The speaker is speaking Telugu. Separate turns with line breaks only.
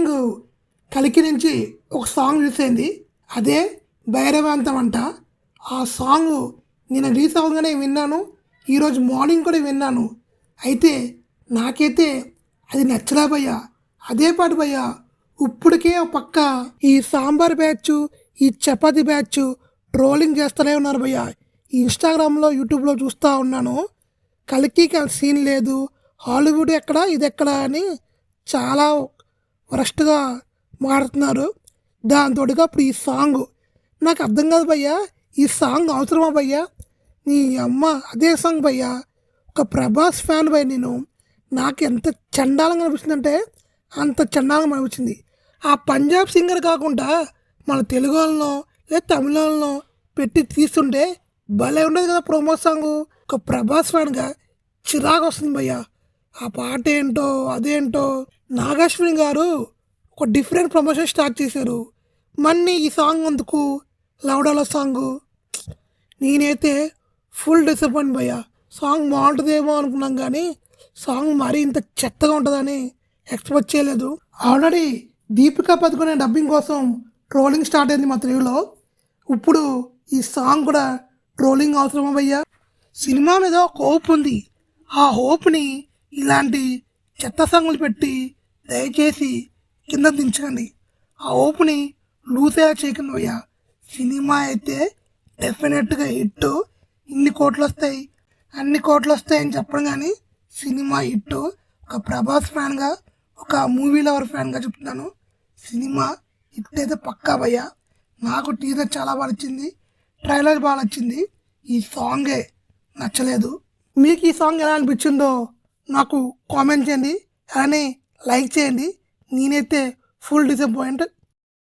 మార్నింగ్ కలికి నుంచి ఒక సాంగ్ రిలీజ్ అయింది. అదే భైరవాంతం అంట. ఆ సాంగ్ నేను రిలీజ్ అవ్వగానే విన్నాను. ఈరోజు మార్నింగ్ కూడా విన్నాను. అయితే నాకైతే అది నచ్చలే భయ్యా. అదే పాటు భయ్యా, ఇప్పటికే ఒక పక్క ఈ సాంబార్ బ్యాచ్, ఈ చపాతీ బ్యాచ్ ట్రోలింగ్ చేస్తూనే ఉన్నారు భయ్యా. ఇన్స్టాగ్రామ్లో, యూట్యూబ్లో చూస్తూ ఉన్నాను. కలికి సీన్ లేదు, హాలీవుడ్ ఎక్కడ, ఇది ఎక్కడ అని చాలా వరస్ట్గా మాడుతున్నారు. దాంతోటిగా ఇప్పుడు ఈ సాంగ్ నాకు అర్థం కాదు భయ్యా. ఈ సాంగ్ అవసరమా భయ్యా? నీ అమ్మ అదే సాంగ్ భయ్యా. ఒక ప్రభాస్ ఫ్యాన్ భయ్య నేను. నాకు ఎంత చండాలంగా అనిపిస్తుందంటే అంత చండాలంగా అనిపించింది. ఆ పంజాబ్ సింగర్ కాకుండా మన తెలుగు వాళ్ళనో లేదా తమిళ వాళ్ళనో పెట్టి తీస్తుంటే భలే ఉండదు కదా ప్రోమో సాంగ్. ఒక ప్రభాస్ ఫ్యాన్గా చిరాకు వస్తుంది భయ్యా. ఆ పాట ఏంటో అదేంటో. నాగశ్విని గారు ఒక డిఫరెంట్ ప్రమోషన్ స్టార్ట్ చేశారు. మళ్ళీ ఈ సాంగ్ అందుకు లౌడాలో సాంగు నేనైతే ఫుల్ డిసప్పాయింట్ భయ్యా. సాంగ్ బాగుంటుందేమో అనుకున్నాం కానీ సాంగ్ మరీ ఇంత చెత్తగా ఉంటుందని ఎక్స్పెక్ట్ చేయలేదు. ఆల్రెడీ దీపికా పదుకొనే డబ్బింగ్ కోసం ట్రోలింగ్ స్టార్ట్ అయింది మా తెలుగులో. ఇప్పుడు ఈ సాంగ్ కూడా ట్రోలింగ్ అవసరమా భయ్యా? సినిమా మీద ఒక హోప్ ఉంది. ఆ హోప్ని ఇలాంటి చెత్త సాంగులు పెట్టి దయచేసి కింద దించకండి. ఆ హోప్ని లూజ్ అయ్యా చేయకండి భయ్యా. సినిమా అయితే డెఫినెట్గా హిట్. ఇన్ని కోట్లు వస్తాయి, అన్ని కోట్లు వస్తాయి అని చెప్పడం కానీ సినిమా హిట్. ఒక ప్రభాస్ ఫ్యాన్గా, ఒక మూవీ లవర్ ఫ్యాన్గా చెప్తున్నాను, సినిమా హిట్ అయితే పక్కా భయ్యా. నాకు టీజర్ చాలా బాగా నచ్చింది, ట్రైలర్ బాగా నచ్చింది. ఈ సాంగే నచ్చలేదు. మీకు ఈ సాంగ్ ఎలా అనిపించిందో నాకు కామెంట్ చేయండి, అలానే లైక్ చేయండి. నేనైతే ఫుల్ డిసప్పాయింట్.